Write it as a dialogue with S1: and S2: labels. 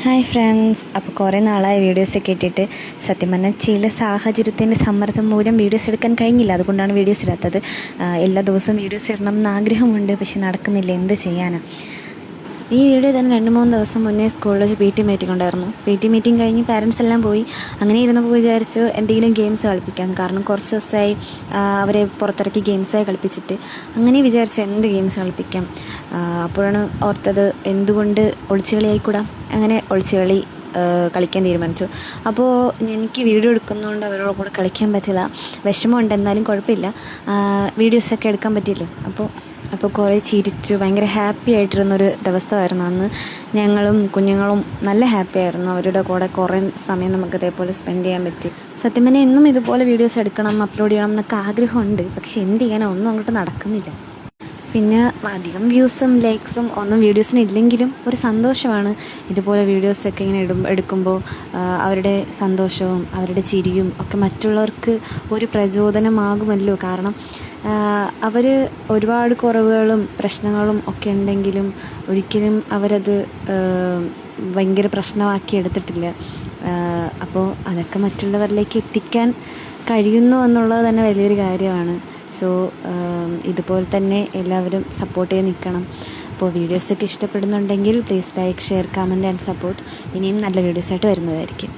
S1: Hi friends, അപ്പോൾ കുറേ നാളായ വീഡിയോസൊക്കെ ഇട്ടിട്ട് സത്യം പറഞ്ഞാൽ ചില സാഹചര്യത്തിൻ്റെ സമ്മർദ്ദം മൂലം വീഡിയോസ് എടുക്കാൻ കഴിഞ്ഞില്ല. അതുകൊണ്ടാണ് വീഡിയോസ് ഇടാത്തത്. എല്ലാ ദിവസവും വീഡിയോസ് ഇടണം എന്ന് ആഗ്രഹമുണ്ട്, പക്ഷെ നടക്കുന്നില്ല. എന്ത് ചെയ്യാനാണ്? ഈ വീഡിയോ തന്നെ 2-3 ദിവസം മുന്നേ സ്കൂളിൽ വെച്ച് PT മീറ്റിംഗ് ഉണ്ടായിരുന്നു. PT മീറ്റിംഗ് കഴിഞ്ഞ് പാരൻസ് എല്ലാം പോയി. അങ്ങനെ ഇരുന്നപ്പോൾ വിചാരിച്ചു എന്തെങ്കിലും ഗെയിംസ് കളിപ്പിക്കാം. കാരണം കുറച്ച് ദിവസമായി അവരെ പുറത്തിറക്കി ഗെയിംസായി കളിപ്പിച്ചിട്ട്. അങ്ങനെ വിചാരിച്ചു എന്ത് ഗെയിംസ് കളിപ്പിക്കാം. അപ്പോഴാണ് ഓർത്തത് എന്തുകൊണ്ട് ഒളിച്ചുകളി ആയിക്കൂടാ. അങ്ങനെ ഒളിച്ചുകളി കളിക്കാൻ തീരുമാനിച്ചു. അപ്പോൾ എനിക്ക് വീഡിയോ എടുക്കുന്നതുകൊണ്ട് അവരോട് കൂടെ കളിക്കാൻ പറ്റില്ല. വിഷമമുണ്ട്, എന്നാലും കുഴപ്പമില്ല. വീഡിയോസൊക്കെ എടുക്കാൻ പറ്റിയല്ലോ. അപ്പോൾ കുറേ ചിരിച്ചു, ഭയങ്കര ഹാപ്പി ആയിട്ടിരുന്നൊരു ദിവസമായിരുന്നു അന്ന്. ഞങ്ങളും കുഞ്ഞുങ്ങളും നല്ല ഹാപ്പി ആയിരുന്നു. അവരുടെ കൂടെ കുറേ സമയം നമുക്ക് ഇതേപോലെ സ്പെൻഡ് ചെയ്യാൻ പറ്റി. സത്യം പറഞ്ഞാൽ എന്നും ഇതുപോലെ വീഡിയോസ് എടുക്കണം, അപ്ലോഡ് ചെയ്യണം എന്നൊക്കെ ആഗ്രഹമുണ്ട്. പക്ഷെ എന്ത് ചെയ്യാനോ, ഒന്നും അങ്ങോട്ട് നടക്കുന്നില്ല. പിന്നെ അധികം വ്യൂസും ലൈക്സും ഒന്നും വീഡിയോസിന് ഇല്ലെങ്കിലും ഒരു സന്തോഷമാണ് ഇതുപോലെ വീഡിയോസൊക്കെ ഇങ്ങനെ എടുക്കുമ്പോൾ. അവരുടെ സന്തോഷവും അവരുടെ ചിരിയും ഒക്കെ മറ്റുള്ളവർക്ക് ഒരു പ്രചോദനമാകുമല്ലോ. കാരണം അവർ ഒരുപാട് കുറവുകളും പ്രശ്നങ്ങളും ഒക്കെ ഉണ്ടെങ്കിലും ഒരിക്കലും അവരത് ഭയങ്കര പ്രശ്നമാക്കി എടുത്തിട്ടില്ല. അപ്പോൾ അതൊക്കെ മറ്റുള്ളവരിലേക്ക് എത്തിക്കാൻ കഴിയുന്നു എന്നുള്ളത് തന്നെ വലിയൊരു കാര്യമാണ്. സോ ഇതുപോലെ തന്നെ എല്ലാവരും സപ്പോർട്ട് ചെയ്ത് നിൽക്കണം. അപ്പോൾ വീഡിയോസൊക്കെ ഇഷ്ടപ്പെടുന്നുണ്ടെങ്കിൽ please like, share, comment and support. ഇനിയും നല്ല വീഡിയോസായിട്ട് വരുന്നതായിരിക്കും.